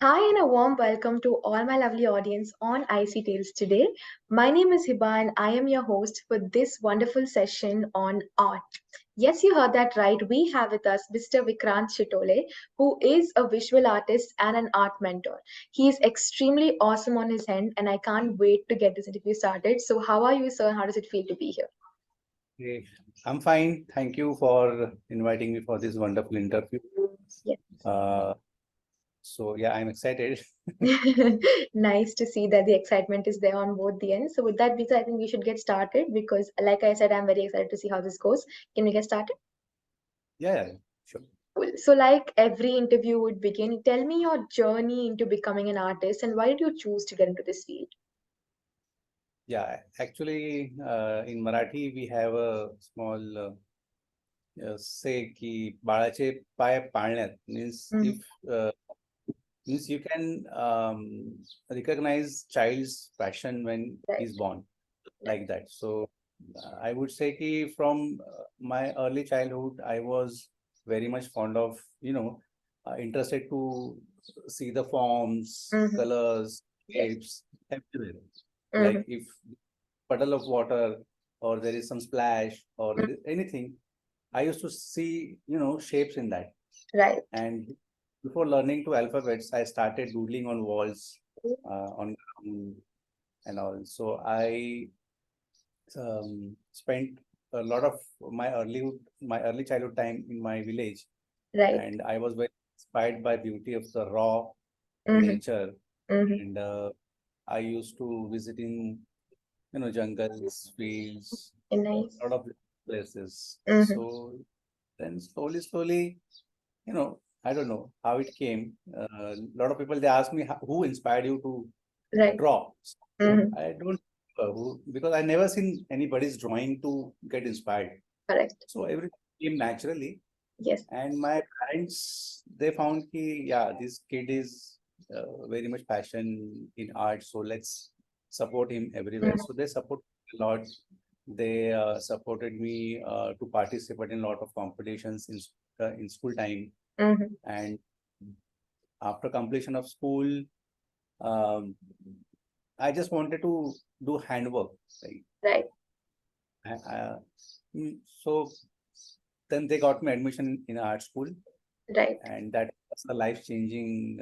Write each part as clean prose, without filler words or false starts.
Hi and a warm welcome to all my lovely audience on IC Tales today. My name is Hiba and I am your host for this wonderful session on art. Yes, you heard that right. We have with us Mr. Vikrant Shitole, who is a visual artist and an art mentor. He is extremely awesome on his end and I can't wait to get this interview started. So how are you, sir? How does it feel to be here? Hey, I'm fine. Thank you for inviting me for this wonderful interview. Yes. Uh, yeah, I'm excited. Nice to see that the excitement is there on both the ends. So with that being said, I think we should get started because like I said, I'm very excited to see how this goes. Can we get started? Yeah, sure. Cool. So like every interview would begin, tell me your journey into becoming an artist and why did you choose to get into this field? Yeah, actually, in Marathi we have a small say की बाळाचे पाय पाळण्यात means Mhm. if means you can recognize child's passion when Right, he's born right. like that. So I would say ki from my early childhood, I was very much fond of, interested to see the forms, Mm-hmm. colors, Yes. shapes everywhere. Mm-hmm. Like if puddle of water or there is some splash or there is anything, I used to see, shapes in that. Right. And before learning to alphabets, I started doodling on walls, on ground and all. So I spent a lot of my early childhood time in my village, Right. and I was very inspired by beauty of the raw Mm-hmm. nature. Mm-hmm. And I used to visit in jungles, fields, Nice. a lot of places. Mm-hmm. So then slowly, I don't know how it came. A lot of people they ask me who inspired you to Right. draw. Mm-hmm. I don't who because I never seen anybody's drawing to get inspired. Correct. So everything came naturally. Yes. And my parents they found ki yeah this kid is very much passion in art. So let's support him everywhere. Mm-hmm. So they support a lot. They supported me to participate in a lot of competitions in school time. Mm-hmm. And after completion of school, um, I just wanted to do handwork. Right? Right. I- so then they got me admission in art school, Right. and that was a life-changing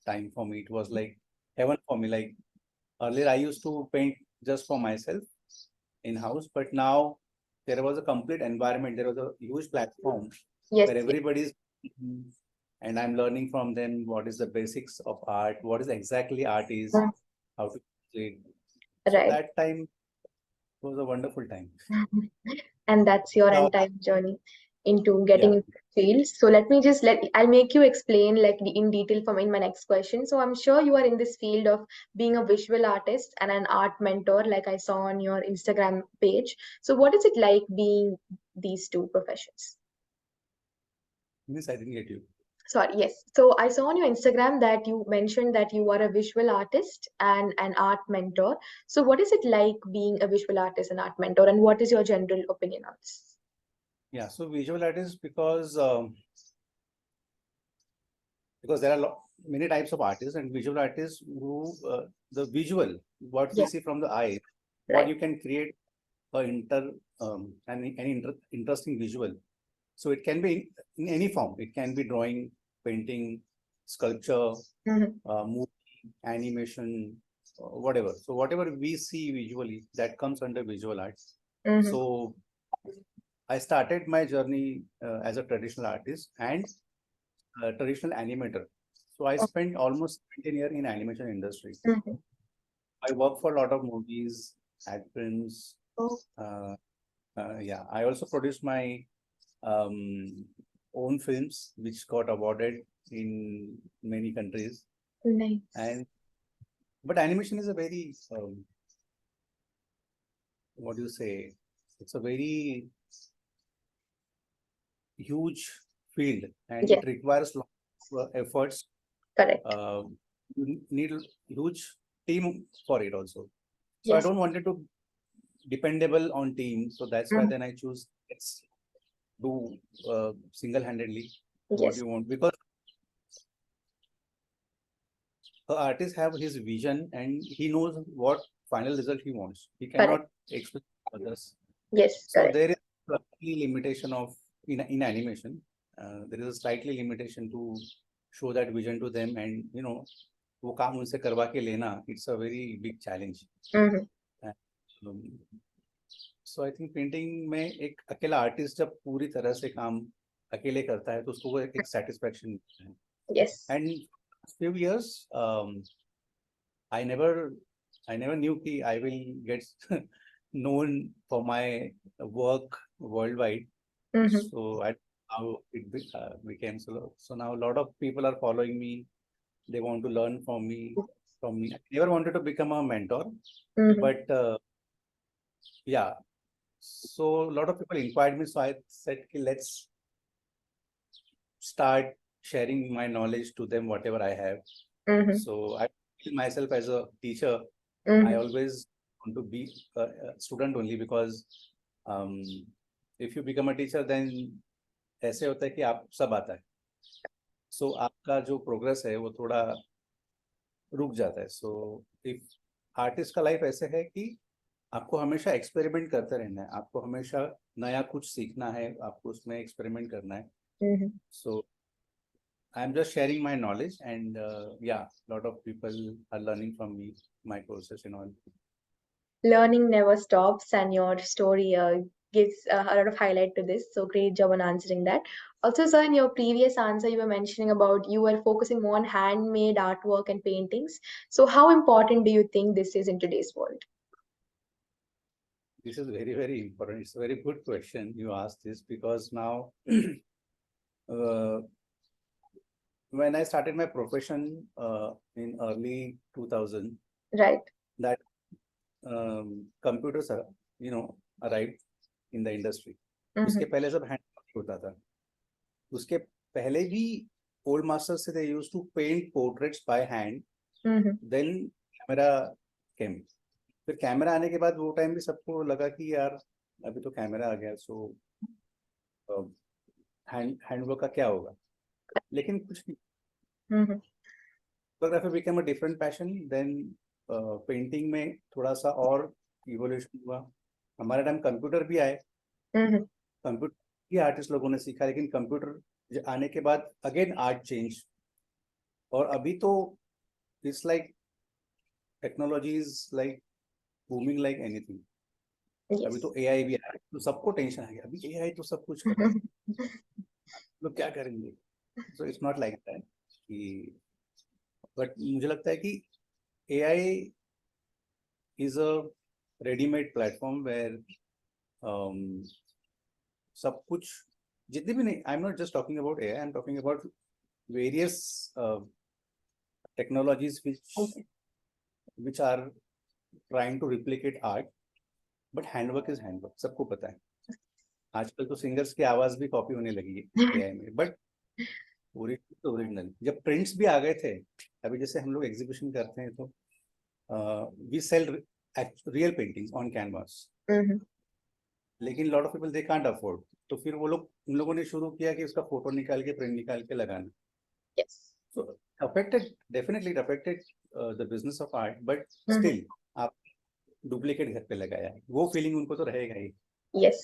time for me. It was like heaven for me. Like earlier, I used to paint just for myself in house, but now there was a complete environment. There was a huge platform Yes. where Yes. everybody's and I'm learning from them what is the basics of art, what is exactly art is, Mm. how to play. So Right. that time was a wonderful time. And that's your Now, entire journey into getting yeah, into the field. So let me just I'll make you explain like in detail from in my next question. So I'm sure you are in this field of being a visual artist and an art mentor, like I saw on your Instagram page. So what is it like being these two professions? Miss, I didn't get you. Sorry, yes. So I saw on your Instagram that you mentioned that you are a visual artist and an art mentor. So what is it like being a visual artist and art mentor, and what is your general opinion on this? Yeah, so visual artists because there are many types of artists and visual artists who the visual what we Yeah, see from the eye, what right. you can create a interesting visual. So it can be in any form. It can be drawing, painting, sculpture, Mhm. movie, animation, whatever. So whatever we see visually, that comes under visual arts. Mhm. So I started my journey as a traditional artist and a traditional animator. So I Oh, spent almost 17 years in animation industry. mhm. I work for a lot of movies, ad films. Oh, Uh, yeah, I also produced my um, own films, which got awarded in many countries. nice. And but animation is a very what do you say? It's a very huge field, and Yeah, it requires lot of efforts. correct. Uh, you need a huge team for it also. So I Yes. don't want it to dependable on team. So that's why Mhm. then I choose let's do single-handedly what Yes. you want because the artist have his vision and he knows what final result he wants. He Correct. cannot explain to others. Yes, So correct. there is slightly limitation of in animation. There is a slightly limitation to show that vision to them, and वो काम उनसे करवा के लेना. It's a very big challenge. Mm-hmm. So I think painting में एक अकेला artist जब पूरी तरह से काम अकेले करता है तो उसको वो एक सेटिस्फेक्शन मिलता Yes. है. And few years I never I never knew कि I will get known for my work worldwide. Mm-hmm. So I how it became so. So now a lot of people are following me. They want to learn from me. From me, I never wanted to become a mentor, Mm-hmm. but yeah. So a lot of people inquired me. So I said, "Okay, let's start sharing my knowledge to them, whatever I have." Mm-hmm. So I feel myself as a teacher. I Mm-hmm. always want to be a student only because um, if you become a teacher, then ऐसे होता है कि आप सब आता है. So आपका जो प्रोग्रेस है वो थोड़ा रुक जाता है. So if आर्टिस्ट का लाइफ ऐसे है कि आपको हमेशा एक्सपेरिमेंट करते रहना है, आपको हमेशा नया कुछ सीखना है, आपको उसमें एक्सपेरिमेंट करना है. Mm-hmm. So I'm just sharing my knowledge, and yeah, a lot of people are learning from me, my courses and all. Learning never stops, and your story gives a lot of highlight to this. So great job on answering that. Also, sir, in your previous answer, you were mentioning about you were focusing more on handmade artwork and paintings. So, how important do you think this is in today's world? This is very, very important. It's a very good question you asked this because now, uh, when I started my profession in early 2000, Right. that computers are, arrived in the industry. Mm-hmm. उसके पहले सब hand होता था. उसके पहले भी old masters से they used to paint portraits by hand. Mm-hmm. Then camera came. फिर कैमरा आने के बाद वो टाइम भी सबको लगा कि यार अभी तो कैमरा आ गया, सो हैंडवर्क का क्या होगा. लेकिन कुछ Mm-hmm. Photography become a different passion. Then painting में थोड़ा सा और इवोल्यूशन हुआ. हमारे टाइम कंप्यूटर भी आए, Mm-hmm. कंप्यूटर भी आर्टिस्ट लोगों ने सीखा, लेकिन कंप्यूटर आने के बाद अगेन आर्ट चेंज. और अभी तो it's like technology is like booming like anything. अभी Yes. तो एआई भी आया तो सबको टेंशन आ गया, अभी एआई तो सब कुछ कर रहा है, लोग क्या करेंगे. So it's not like that कि, बट मुझे लगता है कि AI is a readymade platform where सब कुछ जितने भी नहीं, I am not just talking about AI, I am talking about various technologies which are trying to replicate art, but handwork is handwork. सबको पता है. आजकल तो सिंगर्स की आवाज भी कॉपी होने लगी है एआई में, बट ओरिजिनल तो ओरिजिनल. जब प्रिंट्स भी आ गए थे, अभी जैसे हम लोग एग्जीबिशन करते हैं तो we sell real paintings on canvas, Mm-hmm. लेकिन lot of people they can't afford. तो फिर वो लोग उन लोगों ने शुरू किया कि उसका फोटो निकाल के प्रिंट निकाल के लगाना. Yes. So affected, definitely it affected the business of art, but Mm-hmm. still आप डुप्लीकेट घर पे लगाया है, वो फीलिंग उनको तो रहेगा ही. Yes.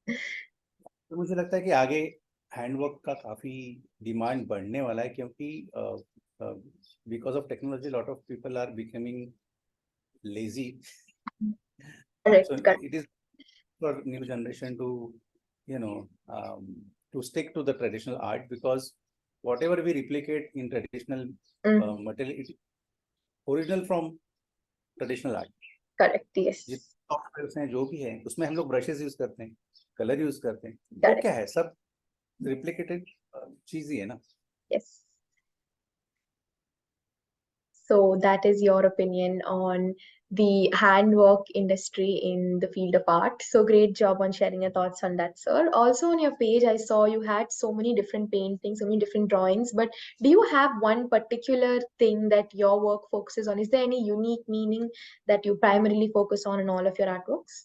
तो मुझे लगता है कि आगे हैंडवर्क का काफी डिमांड बढ़ने वाला है, क्योंकि because of technology lot of people are becoming lazy. Correct. So Correct. it is for new generation to you know to stick to the traditional art, because whatever we replicate in traditional Mm-hmm. material, it is original from traditional art. Correct. Yes. जितने software हैं जो भी है उसमें हम लोग brushes use करते हैं, कलर यूज करते हैं, वो Correct. क्या है, सब रिप्लिकेटेड चीज ही है ना. Yes. So that is your opinion on the handwork industry in the field of art. So great job on sharing your thoughts on that, sir. Also on your page, I saw you had so many different paintings, so many different drawings, but do you have one particular thing that your work focuses on? Is there any unique meaning that you primarily focus on in all of your artworks?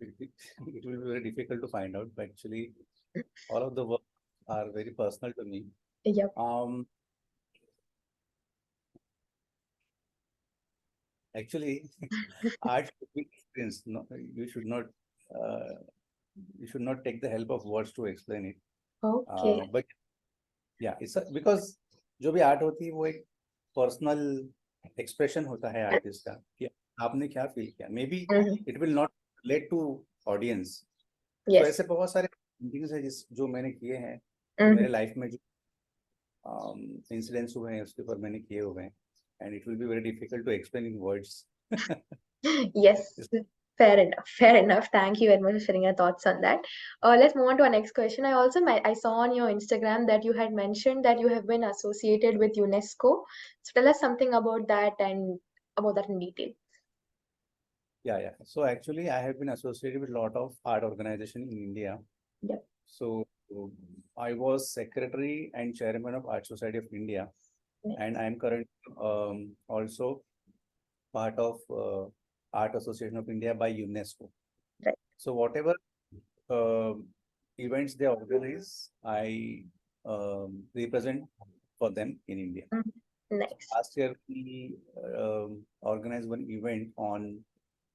It will be very difficult to find out, but actually all of the work are very personal to me. Yep. Actually, art should be experienced. No, uh, you should not take the help of words to explain it. Okay. But yeah, because जो भी art होती है वो एक personal expression होता है artist का कि आपने क्या feel किया. Maybe Mhm. it will not relate to audience. तो Yes. ऐसे बहुत सारे paintings है जो मैंने किए हैं, जो मेरे Mhm. लाइफ में जो इंसिडेंट्स हुए हैं उसके ऊपर मैंने किए हुए हैं. And it will be very difficult to explain in words. Yes, fair enough. Fair enough. Thank you very much for sharing your thoughts on that. Let's move on to our next question. I saw on your Instagram that you had mentioned that you have been associated with UNESCO. So tell us something about that and about that in detail. Yeah. So actually, I have been associated with a lot of art organization in India. Yep. So I was secretary and chairman of Art Society of India, Right. and I am currently also part of Art Association of India by UNESCO. Right. So whatever uh, events they organize, I represent for them in India. Mhm. Nice. Last year, we organized one event on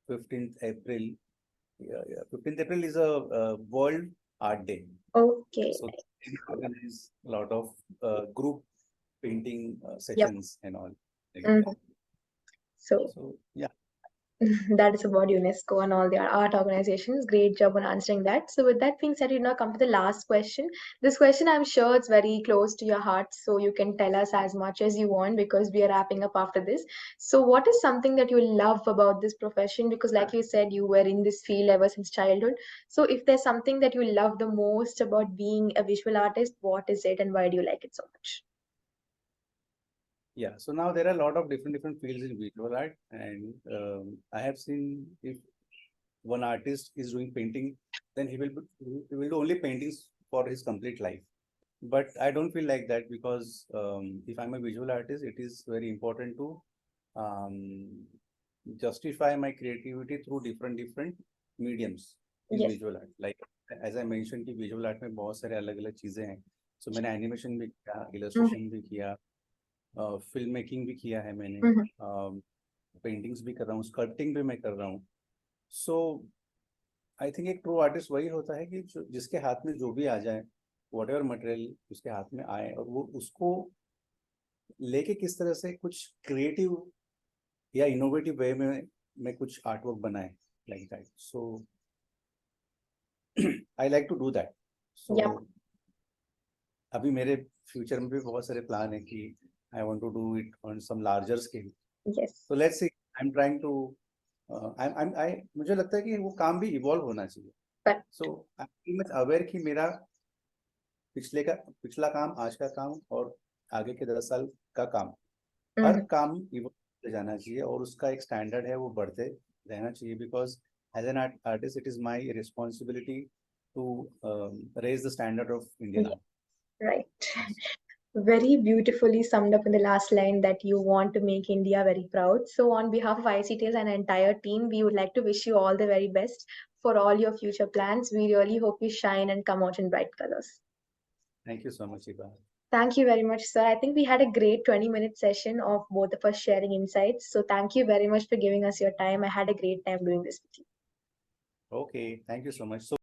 15th April. Yeah. 15th April is a World Art Day. Okay. So we organize a lot of group painting Yep. sessions and all like Mhm. that. So So yeah, that is about UNESCO and all their art organizations. Great job on answering that. So, with that being said, you now come to the last question. This question, I'm sure it's very close to your heart, so you can tell us as much as you want because we are wrapping up after this. So, what is something that you love about this profession? Because, like you said, you were in this field ever since childhood. So, if there's something that you love the most about being a visual artist, what is it and why do you like it so much? yeah. So now there are a lot of different fields in visual art, and I have seen if one artist is doing painting, then he will do only paintings for his complete life. But I don't feel like that because if I'm a visual artist, it is very important to um, justify my creativity through different mediums in Yes. visual art. Like as I mentioned कि visual art में बहुत सारे अलग अलग चीजें हैं. So मैंने animation भी किया, Mhm. illustration भी किया, फिल्म मेकिंग भी किया है मैंने, Mhm. पेंटिंग्स भी कर रहा हूँ, स्कल्पटिंग भी मैं कर रहा हूँ. सो आई थिंक एक ट्रू आर्टिस्ट वही होता है कि जिसके हाथ में जो भी आ जाए, वट एवर मटेरियल उसके हाथ में आए और वो उसको लेके किस तरह से कुछ क्रिएटिव या इनोवेटिव वे में कुछ आर्टवर्क बनाए, like that. So I like to do that. So Yep. अभी मेरे फ्यूचर में भी बहुत सारे प्लान है कि I want to do it on some larger scale. Yes. So let's see. I am trying to I मुझे लगता है कि वो काम भी इवॉल्व होना चाहिए. But so I am much aware कि मेरा पिछला काम, आज का काम और आगे के 10 साल का काम, हर mhm. काम इवॉल्व जाना चाहिए और उसका एक स्टैंडर्ड है वो बढ़ते रहना चाहिए. Because as an artist it is my responsibility to raise the standard of Indian Yeah. Art. Right. Very beautifully summed up in the last line that you want to make India very proud. So, on behalf of ICTS and entire team, we would like to wish you all the very best for all your future plans. We really hope you shine and come out in bright colors. Thank you so much Iba. Thank you very much, sir. I think we had a great 20-minute session of both of us sharing insights. So, thank you very much for giving us your time. I had a great time doing this with you. Okay, thank you so much.